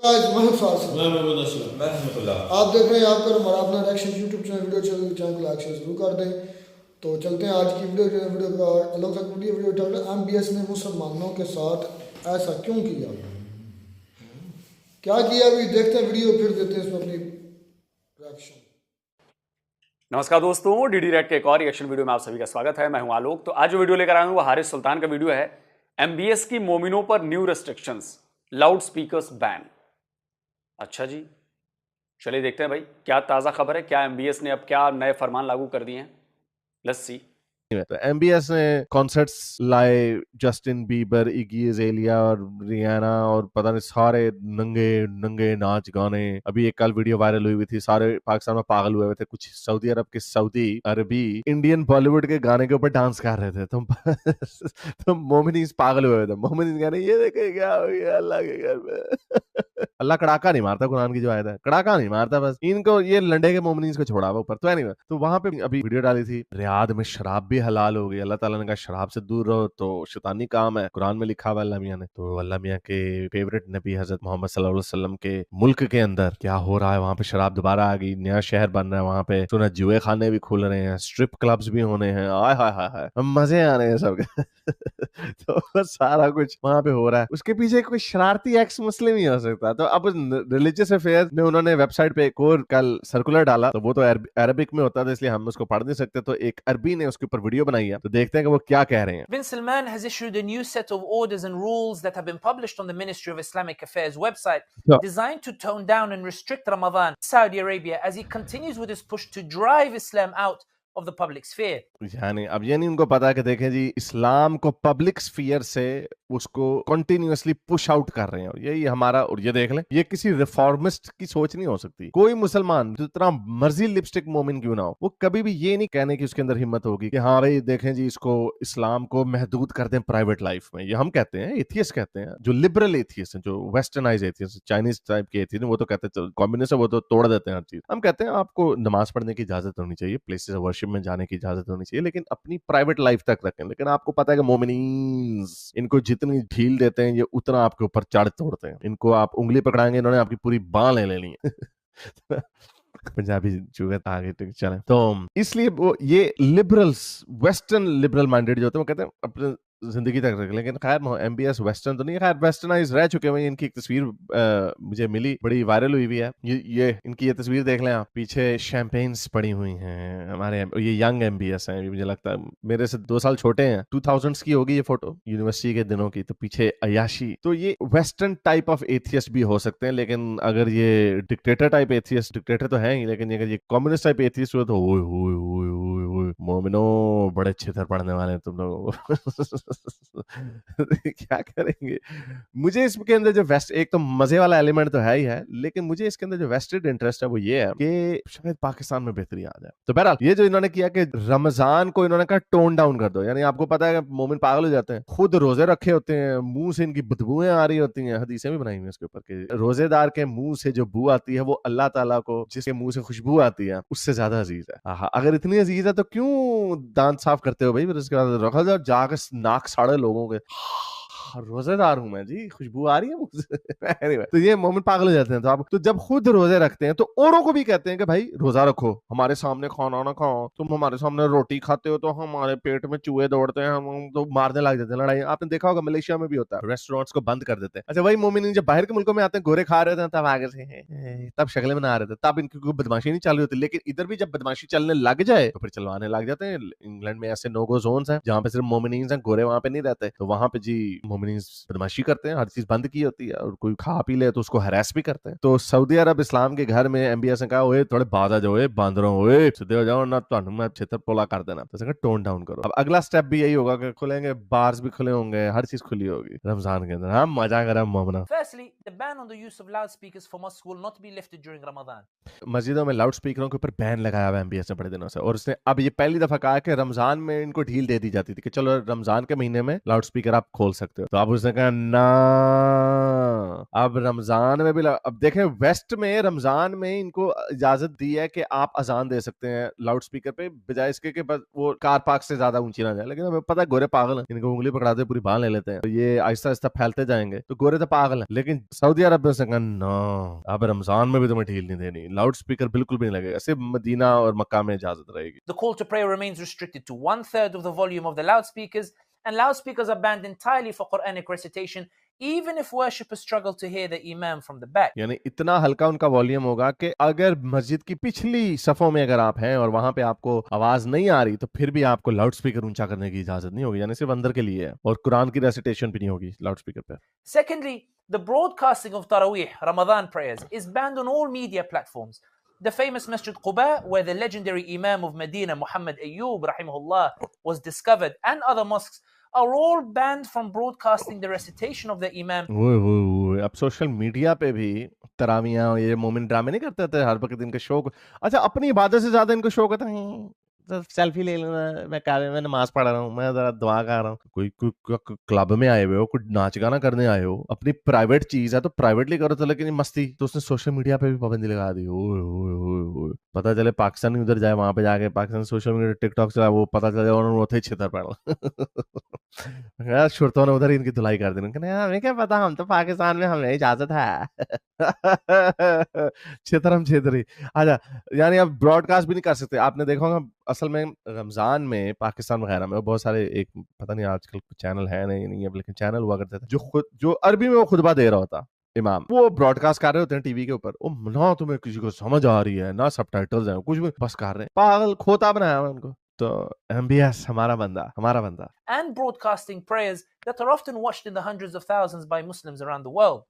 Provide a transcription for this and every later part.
आज मैं फासिल मैं मोहम्मद असलम मैं रहमतुल्लाह। आप देख रहे हैं आपका हमारा अपना रिएक्शन यूट्यूब चैनल चैनल को लाइक शेयर शुरू कर दें। तो चलते हैं आज की वीडियो का अलग तक वीडियो टाइटल एमबीएस ने मुसलमानों के साथ ऐसा क्यों किया, क्या किया, अभी देखते हैं वीडियो, फिर देते हैं इसमें अपनी रिएक्शन। नमस्कार दोस्तों, डीडी रेड के एक और रिएक्शन वीडियो में आप सभी का स्वागत है। मैं हूं आलोक। तो आज जो वीडियो लेकर आया हूं वो हारिस सुल्तान का वीडियो है। एमबीएस की मोमिनों पर new restrictions, loud speakers ban. अच्छा जी, चलिए देखते हैं भाई क्या ताजा खबर है, क्या एमबीएस ने अब क्या नए फरमान लागू कर दिए हैं। Let's see. तो एमबीएस ने कॉन्सर्ट्स लाए, जस्टिन बीबर, इगी अज़ेलिया और रियाना और पता नहीं सारे नंगे नंगे नाच गाने। अभी एक कल वीडियो वायरल हुई थी, सारे पाकिस्तान में पागल हुए थे। कुछ सऊदी अरब के सऊदी अरबी इंडियन बॉलीवुड के गाने के ऊपर डांस कर रहे थे। तो मोमिनीस पागल हुए थे। मोमिनीस कह रहे ये देखे क्या हो गया अल्लाह के घर में। अल्लाह कड़ाका नहीं मारता, कुरान की जो आयत है कड़ाका नहीं मारता, बस इनको ये लंडे के मोमिनीस को छोड़ा ऊपर। तो एनीवे, तो वहां पे अभी वीडियो डाली थी, रियाद में शराब भी हलाल हो गई। अल्लाह ताला ने कहा शराब से दूर रहो, तो शैतानी काम है, कुरान में लिखा हुआ अल्लाह मियां ने। तो अल्लाह मियां के फेवरेट नबी हजरत मोहम्मद सल्लल्लाहु अलैहि वसल्लम के मुल्क के अंदर क्या हो रहा है, वहां पे शराब दोबारा आ गई, नया शहर बन रहा है, वहां पे सुना जुए खाने भी खुल रहे हैं, स्ट्रिप क्लब्स भी होने हैं। आय हाय हाय हाय, मजे आ रहे हैं सबके। तो सारा कुछ वहां पे हो रहा है। उसके पीछे कोई शरारती एक्स मुस्लिम ही हो सकता है। तो अब रिलीजियस अफेयर्स में उन्होंने वेबसाइट पे एक और कल सर्कुलर डाला, तो वो तो अरबिक में होता था इसलिए हम उसको पढ़ नहीं सकते। तो एक अरबी ने उसके ऊपर वीडियो बनाई है, तो देखते हैं कि वो क्या कह रहे हैं। Bin Salman has issued a new set of orders and rules that have been published on the Ministry of Islamic Affairs website, Yeah. designed to tone down and restrict Ramadan in Saudi Arabia as he continues with his push to drive Islam out of the public sphere. यानी अब ये नहीं उनको पता कि देखें जी, इस्लाम को public sphere से उसको कंटिन्यूअसली पुश आउट कर रहे हैं। यही हमारा, और ये देख लें, ये किसी रिफॉर्मिस्ट की सोच नहीं हो सकती। कोई मुसलमान जितना मर्जी लिपस्टिक मोमिन क्यों ना हो, वो कभी भी ये नहीं कहने की उसके अंदर हिम्मत होगी कि हाँ भाई देखें जी, इसको इस्लाम को महदूद कर दें प्राइवेट लाइफ में। ये हम कहते हैं, एथियस्ट कहते हैं, जो लिबरल एथियस्ट हैं, जो वेस्टर्नाइज एथियस्ट, चाइनीज टाइप के एथियस्ट, वो तो कहते हैं कम्युनिस्ट है, वो तो तोड़ देते हैं हर चीज। हम कहते हैं आपको नमाज पढ़ने की इजाजत होनी चाहिए, प्लेसेस ऑफ वर्शिप में जाने की इजाजत होनी चाहिए, लेकिन अपनी प्राइवेट लाइफ तक रखें। लेकिन आपको पता है कि मोमिनीन्स, इनको जितनी ढील देते हैं ये उतना आपके ऊपर चढ़ तोड़ते हैं। इनको आप उंगली पकड़ाएंगे, इन्होंने आपकी पूरी बाँ ले लेनी है। पंजाबी चूहे आगे चले। तो इसलिए वो ये लिबरल्स, वेस्टर्न लिबरल माइंडेड जो होते हैं, वो कहते हैं अपने जिंदगी तक रख। लेकिन खैर एमबीएस वेस्टर्न तो नहीं है, खैर वेस्टर्नाइज रह चुके हैं। इनकी एक तस्वीर मुझे मिली, बड़ी वायरल हुई भी है। ये इनकी ये तस्वीर देख लें आप, पीछे शैंपेन्स पड़ी हुई हैं। हमारे ये यंग एमबीएस हैं, मुझे लगता है मेरे से 2 साल छोटे हैं। 2000s की होगी ये फोटो, यूनिवर्सिटी के दिनों की। तो पीछे अयाशी। तो ये वेस्टर्न टाइप ऑफ एथियस्ट भी हो सकते हैं, लेकिन अगर ये डिक्टेटर टाइप एथियस्ट, डिक्टेटर तो है ही, लेकिन अगर ये कम्युनिस्ट टाइप एथियस्ट हुआ तो ओए ओए ओए ओए ओए मोमिनो बड़े छितर पड़ने वाले हैं तुम लोग। क्या करेंगे। मुझे इसके अंदर जो वेस्ट, एक तो मजे वाला एलिमेंट तो है ही है, लेकिन मुझे इसके अंदर जो वेस्टेड इंटरेस्ट है वो ये है कि शायद पाकिस्तान में बेहतरी आ जाए। तो बहरहाल ये जो इन्होंने किया कि रमजान को इन्होंने कहा टोन डाउन कर दो। यानी आपको पता है कि मोमिन पागल हो जाते हैं, खुद रोजे रखे होते हैं, मुंह से इनकी बदबुएं आ रही होती हैं। हदीसें भी बनाई हुई इसके ऊपर कि रोजेदार के मुंह से जो बू आती है वो अल्लाह ताला को, जिसके मुंह से खुशबू आती है, उससे ज्यादा अजीज है। अगर इतनी अजीज है तो क्यों दांत साफ करते हो भाई, फिर उसके बाद रखा जाओ जाकर नाक साड़े लोगों के। रोजेदार हूं मैं जी, खुशबू आ रही है मुझसे। anyway, तो ये मोमिन पागल हो जाते हैं। तो आप तो जब खुद रोजे रखते हैं तो औरों को भी कहते हैं कि भाई रोजा रखो, हमारे सामने खाना ना खाओ, तुम हमारे सामने रोटी खाते हो तो हमारे पेट में चूहे दौड़ते हैं, हम तो मारने लग जाते हैं। लड़ाई आपने देखा होगा, मलेशिया में भी होता है, रेस्टोरेंट्स को बंद कर देते हैं। अच्छा वही मोमिन जब बाहर के मुल्कों में आते हैं, गोरे खा रहे थे, तब आगे से तब शक्लें बना रहे थे, तब इनकी कोई बदमाशी नहीं चल रही होती। लेकिन इधर भी जब बदमाशी चलने लग जाए तो फिर चलवाने लग जाते हैं। इंग्लैंड में ऐसे नो गो जोन्स हैं जहाँ पे सिर्फ मोमिनीन्स हैं, गोरे वहां पे नहीं रहते। तो वहां पे जी मोमिनीन्स बदमाशी करते हैं, हर चीज बंद की होती है, और कोई खा पी ले तो उसको हरास भी करते हैं। तो सऊदी अरब इस्लाम के घर में एमबीएस ने कहा ओए थोड़े बाजा जाओ, बांदरों ओए सीधे हो जाओ ना, तो मैं छितर पोला कर देना। तो टोन डाउन करो। अब अगला स्टेप भी यही होगा कि खुलेंगे, बार्स भी खुले होंगे, हर चीज खुली होगी रमजान के अंदर। हाँ मजा करें मोमना। Firstly, the ban on the use of loudspeakers for mosques will not be lifted during Ramadan. मस्जिदों में लाउड स्पीकरों के ऊपर बैन लगाया हुआ एमबीएस ने बड़े दिनों से, और उसने अब ये पहली दफा कहा कि रमजान में इनको ढील दे दी जाती थी कि चलो रमजान के महीने में लाउड स्पीकर आप खोल सकते हो। तो अब उसने कहा ना, अब रमजान में भी अब देखें वेस्ट में रमजान में इनको इजाजत दी है कि आप अजान दे सकते हैं लाउड स्पीकर पे, बजाय इसके कि बस वो कार पार्क से ज्यादा ऊंची ना जाए। लेकिन हमें पता है गोरे पागल हैं, इनको उंगली पकड़ाते पूरी बाल ले लेते हैं, तो ये आहिस्ता आहिस्ता फैलते जाएंगे, तो गोरे तो पागल हैं। लेकिन सऊदी अरब में कहा ना, अब रमजान में भी तुम्हें ढील नहीं देनी, लाउड स्पीकर बिल्कुल भी नहीं लगेगा, सिर्फ मदीना और मक्का में इजाजत रहेगी। The call to prayer remains restricted to 1/3 of the volume of the loudspeakers, and loudspeakers are banned entirely for Quranic recitation, even if worshippers struggle to hear the imam from the back. यानी इतना हल्का उनका volume होगा कि अगर मस्जिद की पिछली सफों में अगर आप हैं और वहां पे आपको आवाज नहीं आ रही, तो फिर भी आपको लाउड स्पीकर ऊंचा करने की इजाजत नहीं होगी, यानी सिर्फ अंदर के लिए है, और कुरान की रेसिटेशन भी नहीं होगी लाउड स्पीकर पे। Secondly, the broadcasting of Taraweeh, Ramadan prayers, is banned on all media platforms. The famous Masjid Quba, where the legendary Imam of Medina, Muhammad Ayyub, rahimahullah, was discovered, and other mosques are all banned from broadcasting the recitation of the Imam. वो अब social media पे भी तरावियां ये मोमिन ड्रामे नहीं करते थे हर वक्त इनके शौक। अच्छा, अपनी इबादत से ज्यादा इनको शौक होता है तो सेल्फी ले लेना, मैं नमाज पढ़ रहा हूँ, मैं जरा दुआ कर रहा हूँ। कोई क्लब में आए हुए हो, कुछ नाच गाना करने आए हो, अपनी प्राइवेट चीज है तो प्राइवेटली करो, तो लेकिन मस्ती तो उसने सोशल मीडिया पे भी पाबंदी लगा दी। ओए ओए ओए ओए, पता चले पाकिस्तान उधर जाए, वहां पे जाके पाकिस्तान सोशल मीडिया टिकटॉक चला, वो पता चले उन्होंने उथे ही छितर पड़ा शुरतों ने उधर ही इनकी धुलाई कर दी। हमें क्या पता, हम तो पाकिस्तान में, हमें इजाजत है। छितर छेतरी। अच्छा, यानी अब ब्रॉडकास्ट भी नहीं कर सकते। आपने देखा होगा असल में रमजान में पाकिस्तान वगैरह में बहुत सारे, एक पता नहीं आजकल चैनल है नहीं है, लेकिन चैनल हुआ करते थे जो अरबी में वो खुतबा दे रहा होता इमाम, वो ब्रॉडकास्ट कर रहे होते हैं टीवी के ऊपर। ओ ना तुम्हें किसी को समझ आ रही है ना, सबटाइटल्स हैं, कुछ भी बस कर रहे हैं, पागल खोता बनाया हुआ उनको। तो MBS हमारा बंदा। And broadcasting prayers that are often watched in the hundreds of thousands by Muslims around the world.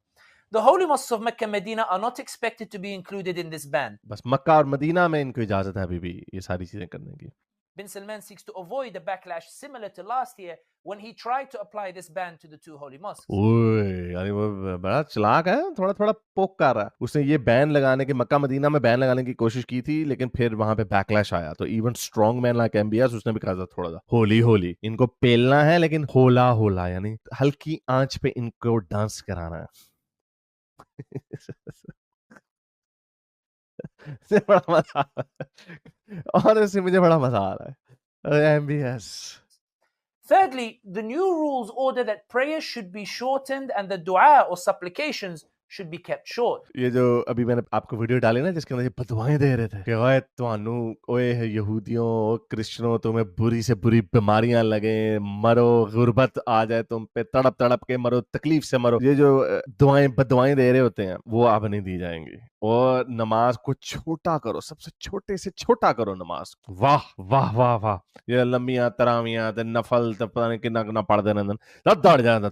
The holy mosques of Mecca and Medina are not expected to be included in this ban. बस मक्का और Medina में इनको इजाजत है अभी भी ये सारी चीजें करने की। Bin Salman seeks to avoid a backlash similar to last year when he tried to apply this ban to the two holy mosques. ओए, यानी वो बड़ा चालाक है, थोड़ा पोक कर रहा है। उसने ये बैन लगाने की, मक्का मदीना में बैन लगाने की कोशिश की थी, लेकिन फिर वहां पे बैकलैश आया, तो even strong man like MBS उसने भी कहा था थोड़ा सा होली इनको पेलना है, लेकिन होला यानी हल्की आंच पे इनको डांस कराना है। बड़ा मजा आ रहा है, और इससे मुझे बड़ा मजा आ रहा है। MBS। Thirdly, the new rules order that prayers should be shortened and the dua or supplications should be kept short. ये जो अभी मैंने आपको वीडियो डाली ना जिसके अंदर ये बदवाएं दे रहे थे कि ओए तुहानू, ओए यहूदियों, क्रिश्चियनों, तुम्हें बुरी से बुरी बीमारियां लगे, मरो, गुर्बत आ जाए तुम पे, तड़प के मरो, तकलीफ से मरो, ये जो बदवाएं दे रहे होते हैं वो अब नहीं दी जाएंगी। और नमाज को छोटा करो, सबसे छोटे से छोटा करो नमाज। वाह वाह वाह वाह, ये लम्बियां तरावियां ते नफल ते पता नहीं कितना पढ़ देना, दड़ जाए।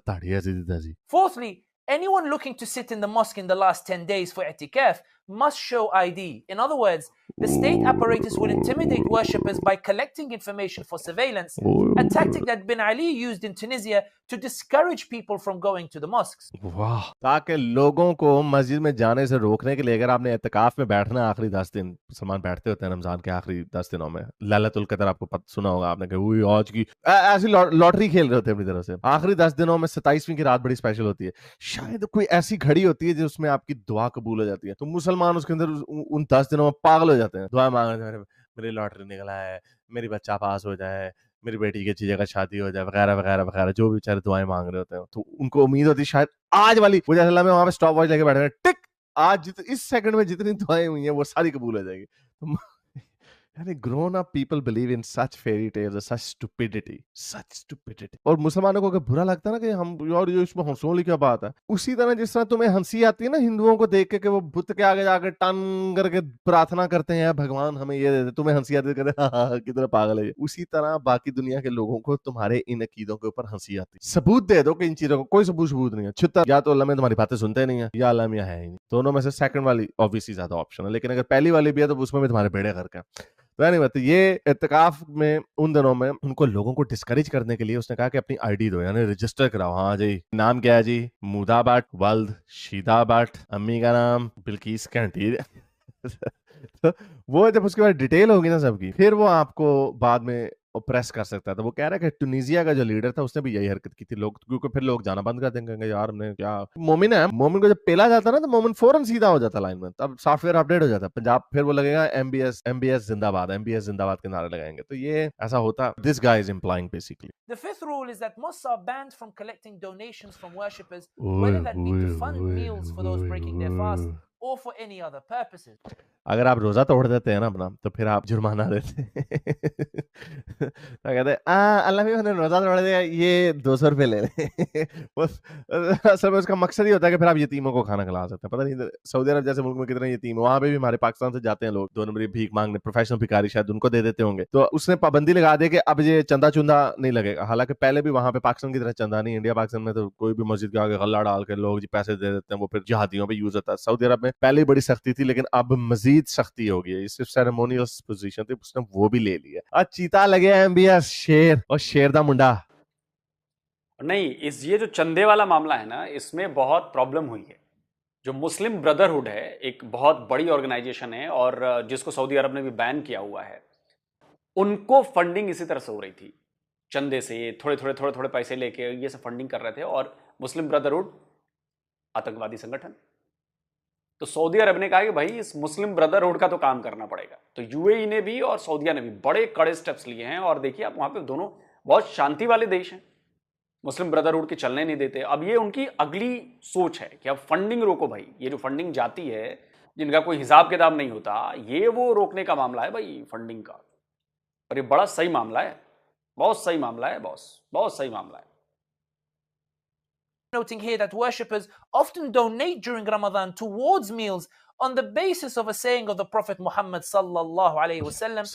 Fourthly, anyone looking to sit in the mosque in the last 10 days for i'tikaf must show ID. In other words, the state apparatus will intimidate worshippers by collecting information for surveillance, a tactic that Bin Ali used in Tunisia to discourage people from going to the mosques. वाह, ताकि लोगों को मस्जिद में जाने से रोकने के लिए, अगर आपने इत्तिकाफ में बैठना आखिरी 10 दिन, मुसलमान बैठते होते हैं रमजान के आखिरी 10 दिनों में, लैलतुल कदर आपको सुना होगा आपने कि आज की ऐसी लॉटरी खेल रहे होते हैं अपनी तरफ से। आखिरी 10 दिनों में 27वीं की रात बड़ी स्पेशल होती है, शायद कोई ऐसी घड़ी होती है जिसमें आपकी दुआ कबूल हो जाती है, तो मुसलमान उसके अंदर उन 10 दिनों में पागल हो जाते हैं, दुआ मांगते हैं, मेरी लॉटरी निकला है, मेरी बच्चा पास हो जाए, मेरी बेटी की अच्छी जगह शादी हो जाए, वगैरह वगैरह वगैरह, जो भी बेचारे दुआएं मांग रहे होते हैं, तो उनको उम्मीद होती है शायद आज वाली, वो जैसे वहां पे स्टॉप वॉच लेके बैठे हैं, टिक, आज इस सेकंड में जितनी दुआएं हुई हैं वो सारी कबूल हो जाएगी। तो यानी grown up people believe in such fairy tales or such stupidity। और मुसलमानों को अगर बुरा लगता है ना कि हम यार ये इसमें हंसने वाली क्या बात है, उसी तरह जिस तरह तुम्हें हंसी आती है ना हिंदुओं को देख के कि वो बुत के आगे जाकर टन करके प्रार्थना करते हैं, भगवान हमें ये दे दे, तुम्हें हंसी आती है, कहते हाँ कितना पागल है ये, उसी तरह बाकी दुनिया के लोगों को तुम्हारे इन अकीदों के ऊपर हंसी आती है। सबूत दे दो कि इन चीजों को, कोई सबूत नहीं है, छुट्टा, या तो अल्लाह में तुम्हारी बातें सुनते नहीं है, या अल्लाह में है ही नहीं। दोनों में से सेकंड वाली ऑब्वियसली ज्यादा ऑप्शन है, लेकिन अगर पहली वाली भी है तो उसमें भी तुम्हारे बेड़े घर का। तो नहीं बात, ये इत्तिकाफ में उन दिनों में उनको लोगों को डिस्करेज करने के लिए उसने कहा कि अपनी आईडी दो, यानी रजिस्टर कराओ। हाँ जी, नाम क्या है जी? मुदाबाट वल्द शीदाबाट, अम्मी का नाम बिल्किस कैंटी। तो वो जब उसके बाद डिटेल होगी ना सबकी, फिर वो आपको बाद में प्रेस कर सकता है। तो वो कह रहा है कि ट्यूनीसिया का जो लीडर था उसने भी यही हरकत की थी, लोग क्योंकि फिर लोग जाना बंद कर देंगे, यार हमने क्या, मोमिन है, मोमिन को जब पेला जाता है ना तो मोमिन फौरन सीधा हो जाता लाइन में, तब सॉफ्टवेयर अपडेट हो जाता है। पंजाब फिर वो लगेगा एमबीएस जिंदाबाद, एमबीएस जिंदाबाद के नारे लगाएंगे। तो ये ऐसा होता, this guy is implying basically. The fifth rule is that mosques are banned from collecting donations from worshippers, whether that be to fund meals for those breaking their fast or for any other purposes. अगर आप रोजा तोड़ देते हैं ना अपना, तो फिर आप जुर्माना देते तो कहते अल्लाह भी मैंने रोजा तोड़ दिया, ये 200 रुपये ले ले असल में उसका मकसद ही होता है कि फिर आप यतीमों को खाना खिला सकते हैं। पता नहीं सऊदी अरब जैसे मुल्क में कितने यतीम, वहां पे भी हमारे पाकिस्तान से जाते हैं लोग 2 नंबरी भीख मांगने, प्रोफेशनल भिखारी शायद उनको दे देते होंगे। तो उसने पाबंदी लगा दी कि अब ये चंदा चुंदा नहीं लगेगा। हालांकि पहले भी वहां पे पाकिस्तान की तरह चंदा नहीं, इंडिया पाकिस्तान में तो कोई भी मस्जिद के आगे गल्ला डाल के लोग जी पैसे दे देते हैं, वो फिर जिहादियों पे यूज होता है। सऊदी अरब में पहले ही बड़ी सख्ती थी, लेकिन अब मजीद सख्ती हो गई है। सिर्फ सेरेमोनियल पोजीशन थी, उसने वो भी ले लिया। आज चीता लगे एमबीएस शेर और शेर दा मुंडा नहीं, इस ये जो चंदे वाला मामला है ना, इसमें बहुत प्रॉब्लम हुई है। जो मुस्लिम ब्रदरहुड है, एक बहुत बड़ी ऑर्गेनाइजेशन है और जिसको सऊदी अरब ने भी बैन किया हुआ है, उनको फंडिंग इसी तरह से हो रही थी, चंदे से थोड़े पैसे लेके ये सब फंडिंग कर रहे थे। और मुस्लिम ब्रदरहुड आतंकवादी संगठन, तो सऊदी अरब ने कहा कि भाई इस मुस्लिम ब्रदरहुड का तो काम करना पड़ेगा। तो यूएई ने भी और सऊदीया ने भी बड़े कड़े स्टेप्स लिए हैं। और देखिए आप, वहां पे दोनों बहुत शांति वाले देश हैं, मुस्लिम ब्रदरहुड के चलने नहीं देते। अब ये उनकी अगली सोच है कि अब फंडिंग रोको भाई, ये जो फंडिंग जाती है जिनका कोई हिसाब किताब नहीं होता, ये वो रोकने का मामला है भाई फंडिंग का। और ये बड़ा सही मामला है, बहुत सही मामला है बॉस, बहुत सही मामला है। Noting here that worshippers often donate during Ramadan towards meals on the basis of a saying of the Prophet Muhammad sallallahu alaihi wasallam.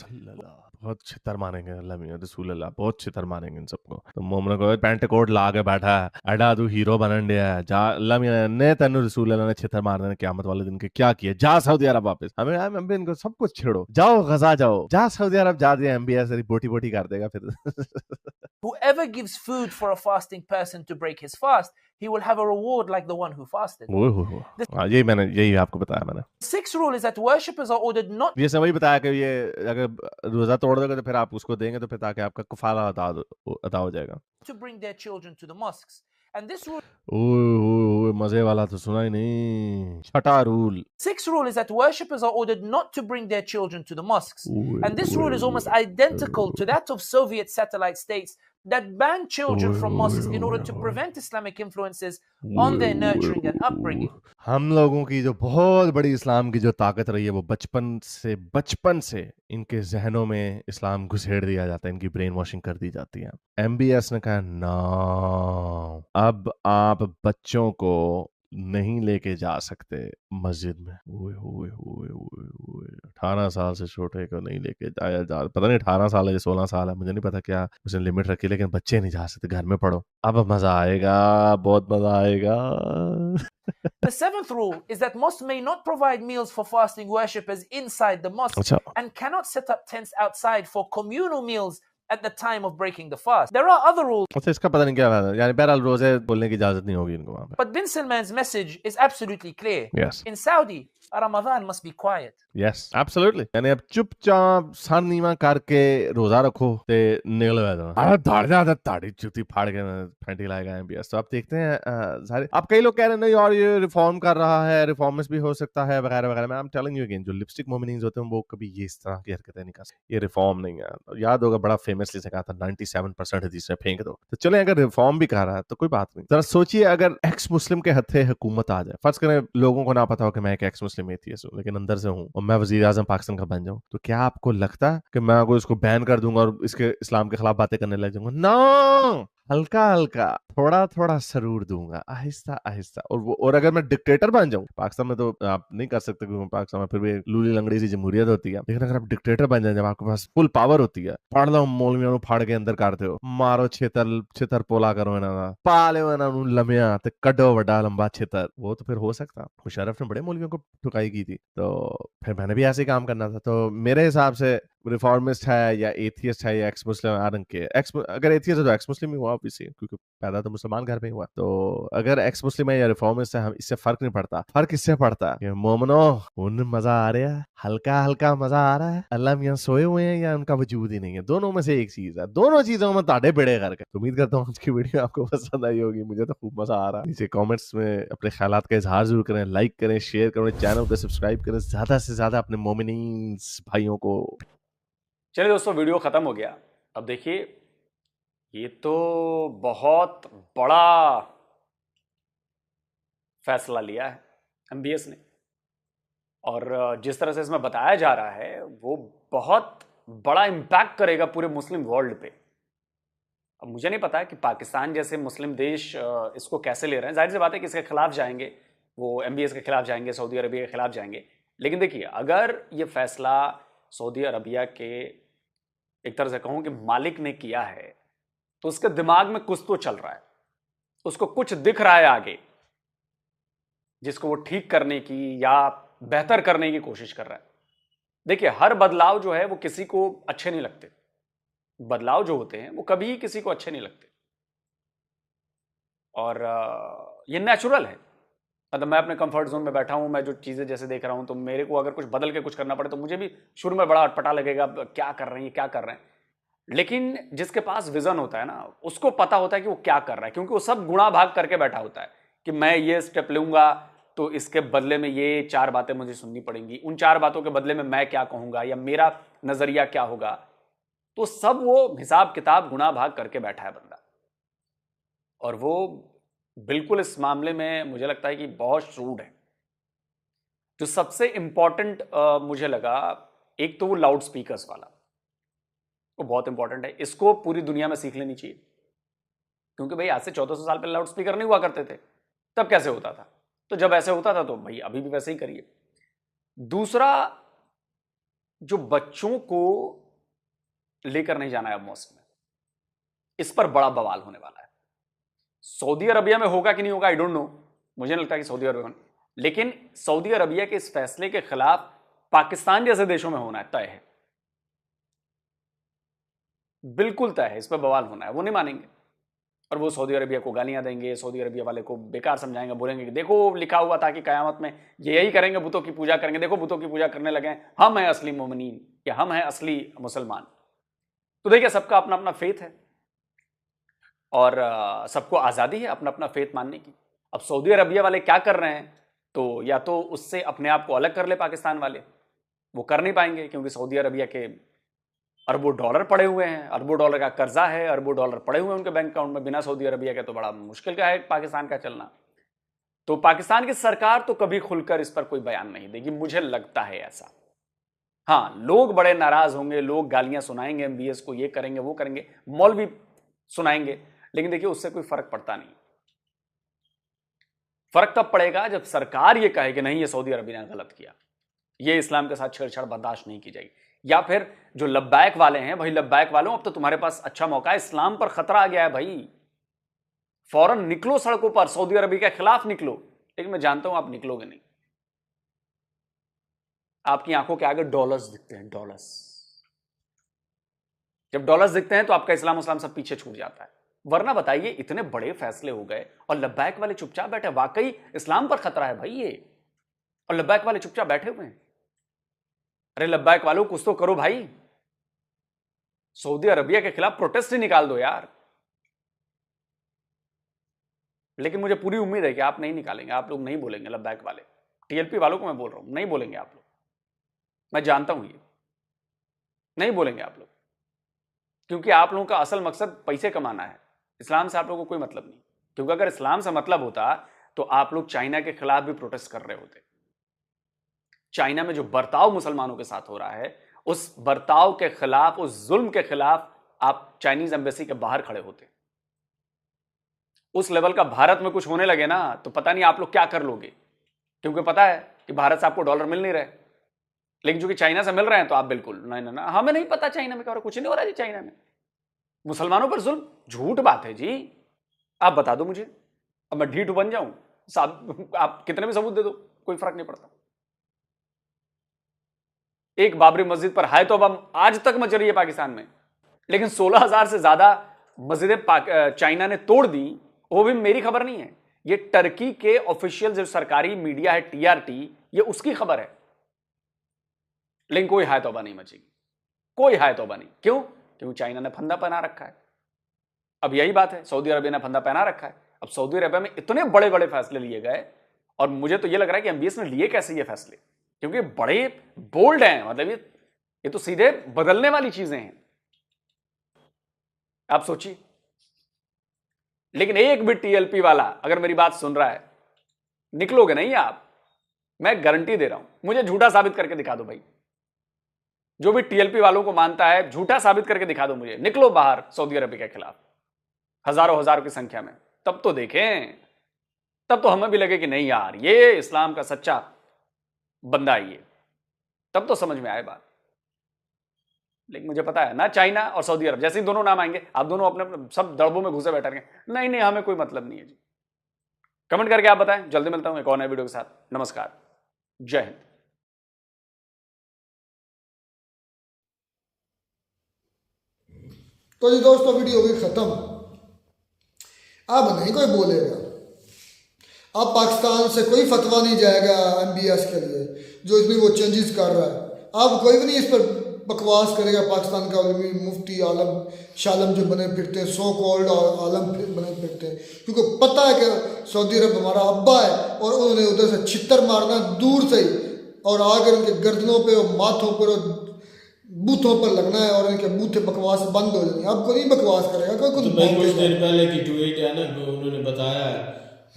बहुत छितर मारेंगे अल्लाह मियां रसूल अल्लाह, बहुत छितर मारेंगे इन सबको। तो मोमन को पैंट कोट ला के बैठा है, अड़ा तू हीरो बनन दिया है, जा अल्लाह मियां ने तेनु रसूल अल्लाह ने छितर मार देने क़यामत वाले दिन के क्या किए। जा सऊदी अरब वापस, हमें इनको सब कुछ छेड़ो, जाओ गजा जाओ, जा सऊदी अरब जा दिया, एमबीएस तेरी बोटी बोटी कर देगा फिर। Whoever gives food for a fasting person to break his fast, he will have a reward like the one who fasted. यही आपको बताया मैंने। Sixth rule is that worshippers are ordered not ये समझ बताया कि ये अगर रोजा तोड़ दोगे तो फिर आप उसको देंगे तो फिर ताकि आपका कफारा अदा हो जाएगा। to bring their children to the mosques. And this rule, ओए मजे वाला तो सुना ही नहीं। छठा rule, sixth rule is that worshippers are ordered not to bring their children to the mosques. And this rule is almost identical to that of Soviet satellite states that banned children from mosques in order to prevent Islamic influences on their nurturing and upbringing. हम लोगों की जो बहुत बड़ी इस्लाम की जो ताकत रही है, वो बचपन से इनके जहनों में इस्लाम घुसेड़ दिया जाता है, इनकी ब्रेन वॉशिंग कर दी जाती है। एमबीएस ने कहा ना, अब आप बच्चों को नहीं लेके जा सकते मस्जिद में। 18 साल से छोटे को नहीं लेके जाया जा, पता नहीं 18 साल है 16 साल है, मुझे नहीं पता क्या उसने लिमिट रखी, लेकिन बच्चे नहीं जा सकते, घर में पढ़ो। अब मजा आएगा, बहुत मजा आएगा। The seventh rule is that mosques may not provide meals for fasting worshippers inside the mosque and cannot set up tents outside for communal meals at the time of breaking the fast. There are other rules. अच्छा, इसका पता नहीं क्या है, यानी बहरहाल रोजे बोलने की इजाजत नहीं होगी इनको वहां पे। But bin Salman's message is absolutely clear. Yes. In Saudi, Ramadan must be quiet. Yes, absolutely. यानी अब चुपचाप सर नीवा करके रोजा रखो ते निकल जाओ। अरे दाढ़ जाता ताड़ी चुती फाड़ के फैंटी लाएगा एमबीएस। तो आप देखते हैं सारे, अब कई लोग कह रहे हैं नहीं और ये रिफॉर्म कर रहा है, रिफॉर्मिस्ट भी हो सकता है वगैरह वगैरह। मैं I am telling you again, जो लिपस्टिक मोमिनीज होते हैं वो कभी ये इस तरह की हरकतें नहीं कर सकते। ये रिफॉर्म नहीं है। याद होगा बड़ा फेमसली से कहा था 97% हदीस में फेंक दो। तो चले, अगर रिफॉर्म भी कर रहा है तो कोई बात नहीं। जरा सोचिए अगर एक्स मुस्लिम के हथे हुकूमत आ जाए, फर्ज करें लोगों को ना पता हो कि मैं एक एक्स मुस्लिम एथियस्ट हूं लेकिन अंदर से हूं, और मैं वजीर आजम पाकिस्तान का बन जाऊं, तो क्या आपको लगता है कि मैं अगर इसको बैन कर दूंगा और इसके इस्लाम के खिलाफ बातें करने लग जाऊंगा? नो, हल्का हल्का थोड़ा थोड़ा सरूर दूंगा, आहिस्ता आहिस्ता। और अगर मैं डिक्टेटर बन जाऊं, पाकिस्तान में तो आप नहीं कर सकते क्योंकि पाकिस्तान में फिर भी लूली लंगड़ी सी जमहूरियत होती है, लेकिन अगर आप डिक्टेटर बन जाए, जब आपके पास फुल पावर होती है, फाड़ लो मौलवियों फाड़ के अंदर करते हो, मारो छितर पोला करो इन्होंने, पाले लमिया ते कड्डो वड्डा लंबा छितर, वो तो फिर हो सकता। मुशर्रफ ने बड़े मौलवियों को ठुकाई की थी, तो फिर मैंने भी ऐसे ही काम करना था। तो मेरे हिसाब से रिफॉर्मिस्ट है या एथियस्ट है या x Muslim, I don't care. अगर एथियस्ट है तो एक्स मुस्लिम ही हुआ ऑब्वियसली, क्योंकि पैदा तो मुसलमान घर में ही हुआ। तो अगर एक्स मुस्लिम है या रिफॉर्मिस्ट है, हम इससे फर्क नहीं पड़ता। फर्क इससे पड़ता है मोमनो, उन मजा आ रहा है, हल्का हल्का मजा आ रहा है, अल्लाह मियां सोए हुए हैं या उनका वजूद ही नहीं है। दोनों में से एक चीज है, दोनों चीजों में ताड़े बेड़े करके। उम्मीद करता हूँ आज की वीडियो आपको पसंद आई होगी, मुझे तो खूब मजा आ रहा है। नीचे कमेंट्स में अपने ख्यालात का इजहार जरूर करें, लाइक करें, शेयर करें, चैनल को सब्सक्राइब करें, ज्यादा से ज्यादा अपने मोमिनीन भाइयों को। चलिए दोस्तों, वीडियो खत्म हो गया। अब देखिए, ये तो बहुत बड़ा फैसला लिया है एमबीएस ने, और जिस तरह से इसमें बताया जा रहा है वो बहुत बड़ा इम्पैक्ट करेगा पूरे मुस्लिम वर्ल्ड पे। अब मुझे नहीं पता कि पाकिस्तान जैसे मुस्लिम देश इसको कैसे ले रहे हैं। जाहिर सी बात है कि इसके खिलाफ जाएंगे, वो एमबीएस के खिलाफ जाएंगे, सऊदी अरबिया के खिलाफ जाएंगे। लेकिन देखिए, अगर ये फैसला सऊदी अरबिया के एक तरह से कहूं कि मालिक ने किया है, तो उसके दिमाग में कुछ तो चल रहा है, उसको कुछ दिख रहा है आगे, जिसको वो ठीक करने की या बेहतर करने की कोशिश कर रहा है। देखिए, हर बदलाव जो है वो किसी को अच्छे नहीं लगते। बदलाव जो होते हैं वो कभी किसी को अच्छे नहीं लगते, और ये नेचुरल है। मतलब मैं अपने कंफर्ट जोन में बैठा हूं, मैं जो चीजें जैसे देख रहा हूं, तो मेरे को अगर कुछ बदल के कुछ करना पड़े तो मुझे भी शुरू में बड़ा अटपटा लगेगा, क्या कर रहे हैं, क्या कर रहे हैं। लेकिन जिसके पास विजन होता है ना, उसको पता होता है कि वो क्या कर रहा है, क्योंकि वो सब गुणा भाग करके बैठा होता है कि मैं ये स्टेप लूंगा तो इसके बदले में ये 4 बातें मुझे सुननी पड़ेंगी, उन 4 बातों के बदले में मैं क्या कहूंगा या मेरा नजरिया क्या होगा। तो सब वो हिसाब किताब गुणा भाग करके बैठा है बंदा, और वो बिल्कुल इस मामले में मुझे लगता है कि बहुत श्रूड है। जो सबसे इंपॉर्टेंट मुझे लगा, एक तो वो लाउड स्पीकर्स वाला, वो बहुत इंपॉर्टेंट है। इसको पूरी दुनिया में सीख लेनी चाहिए, क्योंकि भाई आज से 1400 साल पहले लाउड स्पीकर नहीं हुआ करते थे, तब कैसे होता था? तो जब ऐसे होता था तो भाई अभी भी वैसे ही करिए। दूसरा, जो बच्चों को लेकर नहीं जाना है अब मौसम में, इस पर बड़ा बवाल होने वाला है। सऊदी अरबिया में होगा कि नहीं होगा, आई डोंट नो, मुझे नहीं लगता कि सऊदी अरबिया में, लेकिन सऊदी अरबिया के इस फैसले के खिलाफ पाकिस्तान जैसे देशों में होना है, तय है, बिल्कुल तय है। इस पर बवाल होना है, वो नहीं मानेंगे, और वो सऊदी अरबिया को गालियां देंगे, सऊदी अरबिया वाले को बेकार समझाएंगे, बोलेंगे कि देखो लिखा हुआ था कि कयामत में ये यही करेंगे, बुतों की पूजा करेंगे, देखो बुतों की पूजा करने लगे हैं, हम हैं असली मोमिनीन या हम हैं असली मुसलमान। तो देखिए, सबका अपना अपना फेथ है, और सबको आज़ादी है अपना अपना फेथ मानने की। अब सऊदी अरबिया वाले क्या कर रहे हैं, तो या तो उससे अपने आप को अलग कर ले पाकिस्तान वाले, वो कर नहीं पाएंगे, क्योंकि सऊदी अरबिया के अरबों डॉलर पड़े हुए हैं, अरबों डॉलर का कर्जा है, अरबों डॉलर पड़े हुए हैं उनके बैंक अकाउंट में। बिना सऊदी अरबिया के तो बड़ा मुश्किल का है पाकिस्तान का चलना। तो पाकिस्तान की सरकार तो कभी खुलकर इस पर कोई बयान नहीं देगी, मुझे लगता है ऐसा। हाँ, लोग बड़े नाराज होंगे, लोग गालियां सुनाएंगे एमबीएस को, ये करेंगे वो करेंगे, मौलवी सुनाएंगे, लेकिन देखिए उससे कोई फर्क पड़ता नहीं। फर्क तब पड़ेगा जब सरकार ये कहे कि नहीं, ये सऊदी अरबिया ने गलत किया, ये इस्लाम के साथ छेड़छाड़ बर्दाश्त नहीं की जाएगी। या फिर जो लब्बैक वाले हैं, भाई लब्बैक वालों, अब तो तुम्हारे पास अच्छा मौका है, इस्लाम पर खतरा आ गया है भाई, फौरन निकलो सड़कों पर, सऊदी अरबिया के खिलाफ निकलो। लेकिन मैं जानता हूं आप निकलोगे नहीं, आपकी आंखों के आगे डॉलर्स दिखते हैं, डॉलर्स। जब डॉलर्स दिखते हैं तो आपका इस्लाम सब पीछे छूट जाता है। वरना बताइए, इतने बड़े फैसले हो गए और लब्बैक वाले चुपचाप बैठे, वाकई इस्लाम पर खतरा है भाई ये, और लब्बैक वाले चुपचाप बैठे हुए हैं। अरे लब्बैक वालों, कुछ तो करो भाई, सऊदी अरबिया के खिलाफ प्रोटेस्ट ही निकाल दो यार। लेकिन मुझे पूरी उम्मीद है कि आप नहीं निकालेंगे, आप लोग नहीं बोलेंगे, लब्बैक वाले, टीएलपी वालों को मैं बोल रहा हूं, नहीं बोलेंगे आप लोग, मैं जानता हूं ये नहीं बोलेंगे आप लोग, क्योंकि आप लोगों का असल मकसद पैसे कमाना है। इस्लाम से आप लोगों को कोई मतलब नहीं, क्योंकि अगर इस्लाम से मतलब होता तो आप लोग चाइना के खिलाफ भी प्रोटेस्ट कर रहे होते। चाइना में जो बर्ताव मुसलमानों के साथ हो रहा है, उस बर्ताव के खिलाफ, उस जुल्म के खिलाफ आप चाइनीज एम्बेसी के बाहर खड़े होते। उस लेवल का भारत में कुछ होने लगे ना, तो पता नहीं आप लोग क्या कर लोगे, क्योंकि पता है कि भारत से आपको डॉलर मिल नहीं रहे, लेकिन चूंकि चाइना से मिल रहे हैं तो आप बिल्कुल नहीं, हमें नहीं पता चाइना में क्या हो रहा है, कुछ नहीं हो रहा है जी चाइना में, मुसलमानों पर जुल्म, झूठ बात है जी, आप बता दो मुझे, अब मैं ढीठ बन जाऊं, आप कितने भी सबूत दे दो, कोई फर्क नहीं पड़ता। एक बाबरी मस्जिद पर हाय तौबा आज तक मच रही है पाकिस्तान में, लेकिन 16,000 से ज्यादा मस्जिदें चाइना ने तोड़ दी, वो भी मेरी खबर नहीं है, ये टर्की के ऑफिशियल जो सरकारी मीडिया है TRT, ये उसकी खबर है। लेकिन कोई हाय तौबा नहीं मचेगी, कोई हाय तौबा नहीं। क्यों? क्योंकि चाइना ने फंदा पहना रखा है। अब यही बात है, सऊदी अरबिया ने फंदा पहना रखा है। अब सऊदी अरबिया में इतने बड़े बड़े फैसले लिए गए, और मुझे तो ये लग रहा है कि MBS ने लिए कैसे ये फैसले, क्योंकि बड़े बोल्ड हैं, मतलब ये तो सीधे बदलने वाली चीजें हैं, आप सोचिए। लेकिन एक भी TLP वाला अगर मेरी बात सुन रहा है, निकलोगे नहीं आप, मैं गारंटी दे रहा हूं। मुझे झूठा साबित करके दिखा दो भाई, जो भी TLP वालों को मानता है, झूठा साबित करके दिखा दो मुझे। निकलो बाहर सऊदी अरबिया के खिलाफ हजारों की संख्या में, तब तो देखें, तब तो हमें भी लगे कि नहीं यार ये इस्लाम का सच्चा बंदा है ये, तब तो समझ में आए बात। लेकिन मुझे पता है ना, चाइना और सऊदी अरब जैसे ही दोनों नाम आएंगे, आप दोनों अपने सब दड़बों में घुसे बैठेंगे, नहीं हमें कोई मतलब नहीं है जी। कमेंट करके आप बताएं। जल्दी मिलता हूं एक और नए वीडियो के साथ। नमस्कार, जय हिंद। तो जी दोस्तों, वीडियो होगी खत्म। अब नहीं कोई बोलेगा, अब पाकिस्तान से कोई फतवा नहीं जाएगा MBS के लिए, जो इसमें वो चेंजेस कर रहा है। अब कोई भी नहीं इस पर बकवास करेगा। पाकिस्तान का मुफ्ती आलम शालम जो बने फिरते हैं, सो कॉल्ड आलम बने फिरते हैं, क्योंकि पता है कि सऊदी अरब हमारा अब्बा है, और उन्होंने उधर से छितर मारना दूर से ही, और आकर उनके गर्दनों पे और माथों पर और बूथों पर लगना है, और इनके बूथे बकवास बंद हो जाएंगे। अब कोई नहीं बकवास करेगा, कोई कुछ तो कुछ देर पहले की ट्वीट है ना, उन्होंने बताया है,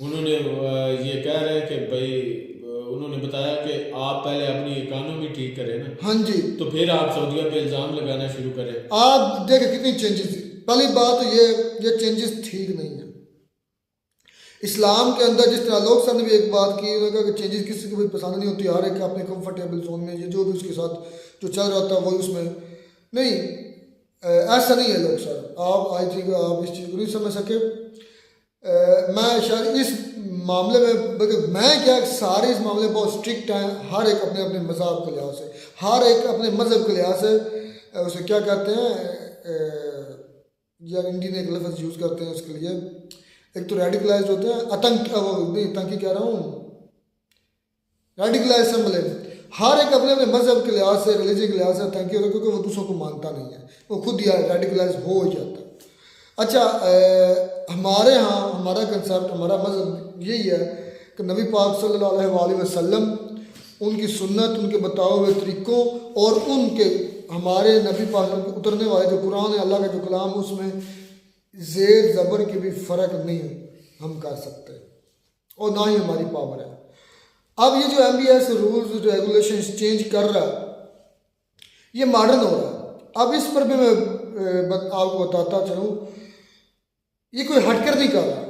उन्होंने ये कह रहे हैं कि भाई उन्होंने बताया कि आप पहले अपनी इकोनॉमी ठीक करें ना, हाँ जी, तो फिर आप सऊदीया पे इल्जाम लगाना शुरू करें। आप देखें कितनी चेंजेस। पहली बात ये चेंजेस ठीक नहीं है इस्लाम के अंदर। जिस तरह लोग ने भी एक बात की, उन्होंने कहा कि चेंजेस किसी को भी पसंद नहीं होती, हर एक अपने कंफर्टेबल जोन में, ये जो भी उसके साथ जो चल रहा था वो उसमें नहीं, ऐसा नहीं है लोग सर। आप आई थिंक आप इस चीज़ को नहीं समझ सके। मैं शायद इस मामले में, बल्कि मैं क्या, सारे इस मामले में बहुत स्ट्रिक्ट हैं, हर एक अपने अपने मज़हब के लिहाज से, हर एक अपने मज़हब के लिहाज से। उसे क्या कहते हैं यार, इंडियन एक लफ्ज़ यूज़ करते हैं उसके लिए, एक तो रेडिकलाइज होते हैं, आतंकी कह रहा हूँ, रेडिकलाइज समझ। हर एक अपने अपने मज़हब के लिहाज से, रिलीजन के लिहाज से आतंकी होता है, क्योंकि वो दूसरों को मानता नहीं है, वो खुद ही रेडिकलाइज हो जाता है। अच्छा, हमारे यहाँ हमारा कंसेप्ट, हमारा मज़हब यही है कि नबी पाक सल्लल्लाहु अलैहि वसल्लम, उनकी सुन्नत, उनके बताए हुए तरीक़ों, और उनके हमारे नबी पाक के उतरने वाले जो कुरान है, अल्लाह का जो कलाम, उसमें ज़ेर ज़बर की भी फ़र्क नहीं हम कर सकते, और ना ही हमारी पावर है। अब ये जो MBS रूल्स रेगुलेशन चेंज कर रहा है, ये मॉडर्न हो रहा है। अब इस पर भी मैं आपको बताता चलूँ, ये कोई हटकर नहीं कर रहा,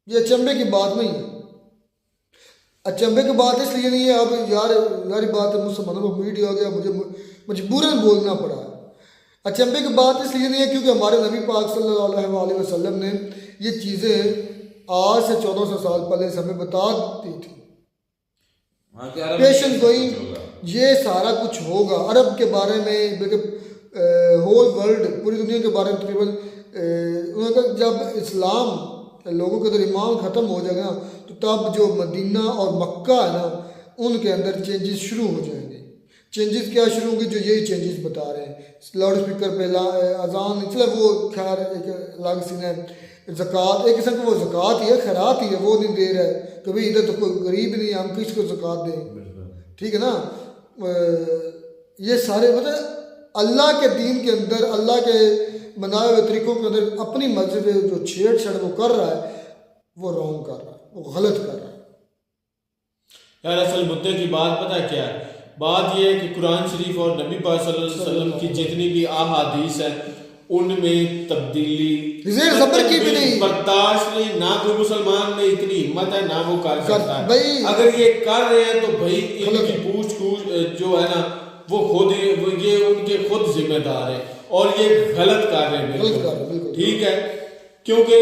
ये अचंभे की बात नहीं है। अचंभे की बात इसलिए नहीं है, अब यार बात है, मुसलमानों को मीडिया हो गया, मुझे मजबूरन बोलना पड़ा। अचंभे की बात इसलिए नहीं है क्योंकि हमारे नबी पाक सल्लल्लाहु अलैहि वसल्लम ने ये चीज़ें आज से 1400 साल पहले से हमें बता दी थी। पेशेंट गोइंग ये सारा कुछ होगा। अरब के बारे में, बल्कि होल वर्ल्ड, पूरी दुनिया के बारे में तकरीबन उन्होंने कहा जब इस्लाम लोगों के अंदर ईमान ख़त्म हो जाएगा, तो तब जो मदीना और मक्का है ना, उनके अंदर चेंजेस शुरू हो जाएंगे। चेंजेस क्या शुरू होंगे? जो यही चेंजेस बता रहे हैं, लाउड स्पीकर पे अजान, चले वो खैर एक अलग सीन है। ज़कात एक किस्म का वो ज़कात ही है, खैरात ही है, वो नहीं दे रहा है। कभी इधर तो कोई गरीब नहीं है, हम किसको ज़कात दें? ठीक है ना। ये सारे मतलब अल्लाह के दीन के अंदर, अल्लाह के बनाए हुए तरीक़ों के अंदर अपनी मर्ज़ी से जो छेड़छाड़ वो कर रहा है, वो रॉन्ग कर रहा है, वो गलत कर रहा है। यार असल मुद्दे की बात पता है क्या है? बात यह है कि कुरान शरीफ और नबी पाक सल्लल्लाहु अलैहि वसल्लम की जितनी भी अहादीस है, उनमें तब्दीली ज़बर की भी नहीं बर्दाश्त नहीं, ना कोई मुसलमान में इतनी हिम्मत है, ना वो कर सकता है। भाई अगर ये कर रहे हैं तो भाई इनकी पूछ जो है ना, वो खुद ये उनके खुद जिम्मेदार है, और ये गलत कर रहे हैं बिल्कुल। ठीक है, क्योंकि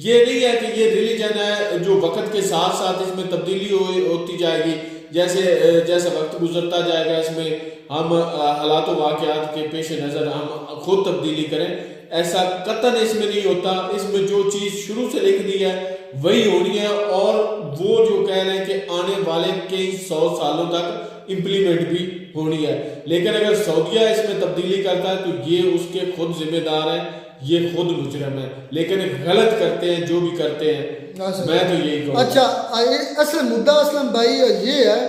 ये नहीं है कि ये रिलीजन है जो वक्त के साथ साथ इसमें तब्दीली होती जाएगी। जैसा वक्त गुजरता जाएगा इसमें हम हालात वाक़यात के पेश नज़र हम खुद तब्दीली करें, ऐसा कतन इसमें नहीं होता। इसमें जो चीज़ शुरू से लिख दी है वही होनी है, और वो जो कह रहे हैं कि आने वाले कई 100 सालों तक इम्प्लीमेंट भी होनी है। लेकिन अगर सऊदीया इसमें तब्दीली करता है तो ये उसके खुद जिम्मेदार हैं, ये खुद मुजरम है, लेकिन गलत करते हैं जो भी करते हैं। मैं तो यही कहूँगा। अच्छा, असल मुद्दा असलम भाई ये है,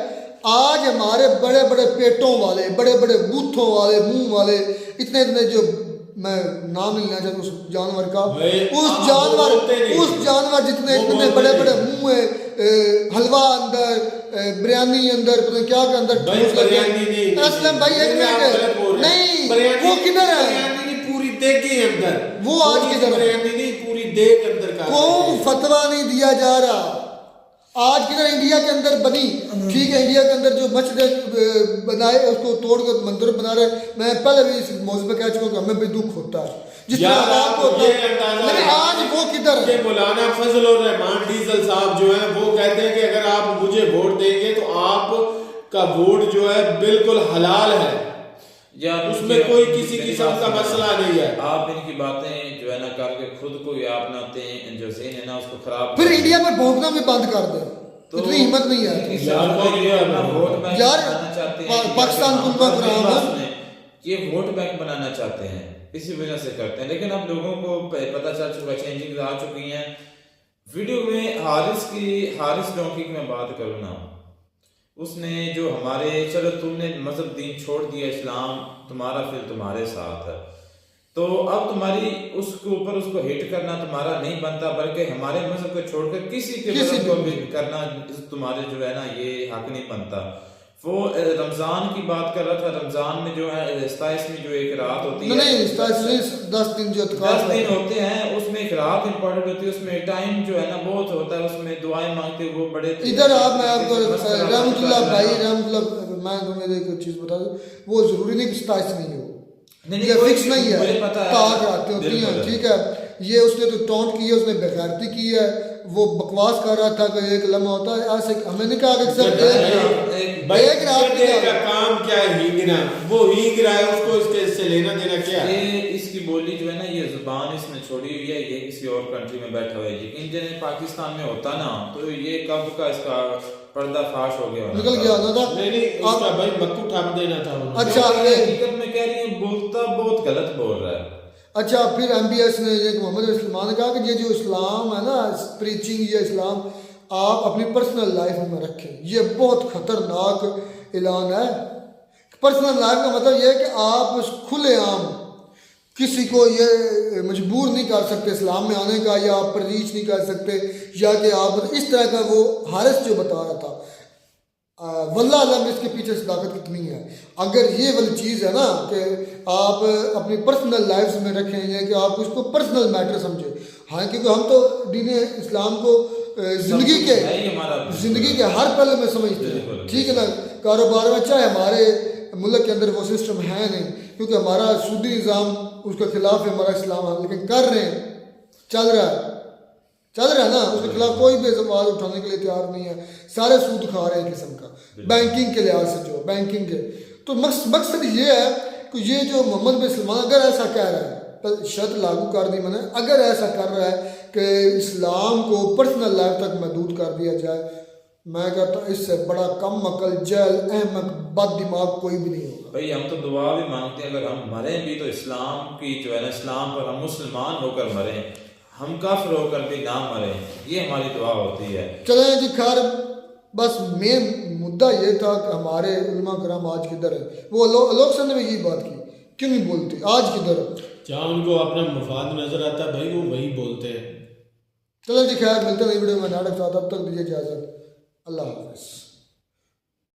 आज हमारे बड़े बड़े पेटों वाले, बड़े बड़े बूथों वाले, मुंह वाले, इतने इतने जो मैं नाम नहीं लेना चाहता उस जानवर का, उस जानवर जितने इतने बड़े बड़े मुंह है, हलवा अंदर, बिरयानी अंदर, पता नहीं क्या के अंदर असलम भाई एक मिनट नहीं, वो किधर है? पूरी देग के अंदर, वो आज किधर है? नहीं, पूरी देग अंदर का कौन फतवा नहीं दिया जा रहा आज किधर? इंडिया के अंदर बनी, ठीक है, इंडिया के अंदर जो मस्जिद बनाए उसको तोड़कर मंदिर बना रहे। मैं पहले भी इस मौजूद में कह चुका हूँ, हमें भी दुख होता है जितना आपको होता है, लेकिन आज वो किधर है? मौलाना फजल और रहमान डीजल साहब जो है वो कहते हैं कि अगर आप मुझे वोट देंगे तो आपका वोट जो है बिल्कुल हलाल है, या उसमें कोई किसी किस्म का मसला नहीं है। आप इनकी बातें जो है ना करके खुद को या अपनाते हैं, जो ज़हन है ना उसको खराब, फिर इंडिया में भोंकना भी बंद कर दे, तो इतनी हिम्मत नहीं है यार। पाकिस्तान ये वोट बैंक बनाना चाहते हैं, इसी वजह से करते हैं। लेकिन अब लोगों को पता चल चुका, चेंजिंग आ चुकी हैं। वीडियो में हारिस डोंकी की मैं बात करूँ ना, उसने जो हमारे, चलो तुमने मजहब दीन छोड़ दिया, इस्लाम तुम्हारा फिर तुम्हारे साथ है, तो अब तुम्हारी उसके ऊपर उसको हिट करना तुम्हारा नहीं बनता, बल्कि हमारे मजहब को छोड़कर किसी के मजहब को भी करना तुम्हारे जो है ना ये हक नहीं बनता। वो रमजान की बात कर रहा था, रमजान में जो है 27वीं जो एक रात होती है, नहीं 10 दिन जो 10 दिन होते हैं, उसमें एक रात इंपॉर्टेंट होती है, उसमें टाइम जो है ना बहुत होता है, उसमें दुआएं मांगते वो बड़े इधर आप, मैं आपको रहमतुल्लाह भाई, रहमतुल्लाह, मैं तुम्हें एक चीज बता दूं, वो जरूरी नहीं कि 27 नहीं हो, ये फिक्स नहीं है, ताक आते होती हैं, ठीक है। ये उसने तो टॉन्ट की है, उसने बेगैरती की है, वो बकवास कर रहा था कि एक लम्हा होता है ऐसे, हमें नहीं कहा कि सब एक रात का काम क्या है, हींगना, वो हींग रहा है, उसको इससे लेना देना क्या है? ये इसकी बोली जो है ना, ये जुबान इसने छोड़ी हुई है, ये किसी और कंट्री में बैठा हुआ है, लेकिन जैसे पाकिस्तान में होता ना तो ये कब का इसका पर्दाफाश हो गया, निकल गया ना था। नहीं उसका भाई मक्कू ठाप देना था। अच्छा, हकीकत में कह रही है, बोलता बहुत गलत बोल रहा है। अच्छा, फिर MBS ने मोहम्मद इस्लाम ने कहा कि ये जो इस्लाम है ना, प्रीचिंग, ये इस्लाम आप अपनी पर्सनल लाइफ में रखें, ये बहुत खतरनाक ऐलान है। पर्सनल लाइफ का मतलब ये है कि आप खुलेआम किसी को ये मजबूर नहीं कर सकते इस्लाम में आने का, या आप प्रीच नहीं कर सकते, या कि आप इस तरह का, वो हारिस जो बता रहा था, वल्लाह आलम इसके पीछे सदाकत कितनी है। अगर ये वाली चीज़ है ना कि आप अपनी पर्सनल लाइफ में रखेंगे, कि आप उसको पर्सनल मैटर समझे, हाँ, क्योंकि हम तो दीन इस्लाम को जिंदगी के हर पहलू में समझते हैं, ठीक है ना। कारोबार में चाहे हमारे मुल्क के अंदर वो सिस्टम है नहीं, क्योंकि हमारा सूदी निज़ाम उसके खिलाफ है, हमारा इस्लाम है, लेकिन कर रहे हैं, चल रहा है ना, उसके खिलाफ कोई भी आवाज़ उठाने के लिए तैयार नहीं है। सारे सूद खा रहे हैं किस्म का, बैंकिंग के लिहाज से, जो बैंकिंग के, तो मकसद ये है कि ये जो मोहम्मद बिन सलमान अगर ऐसा कह रहा है, तो शर्त लागू कर दी मैंने, अगर ऐसा कर रहा है कि इस्लाम को पर्सनल लाइफ तक महदूद कर दिया जाए, मैं कहता हूँ इससे बड़ा कम अकल, जहल, अहमक, बद दिमाग कोई भी नहीं होगा। भाई हम तो दुआ भी मांगते हैं, अगर हम मरें भी तो इस्लाम की जो है ना, इस्लाम पर हम मुसलमान होकर मरें, हम काफिर होकर भी ना मरें, ये हमारी दुआ होती है। चलें जी, खैर बस मेन मुद्दा ये था कि हमारे उलमा कराम आज किधर है। वो लोग ने भी यही बात की, क्यों नहीं बोलते, आज किधर है? जहाँ उनको अपना मफाद नजर आता है भाई, वो वही बोलते हैं। चलो जी, खैर मिलते हैं वीडियो में नाटक साथ, तब तक दीजिए इजाजत, अल्लाह हाफ़िज़।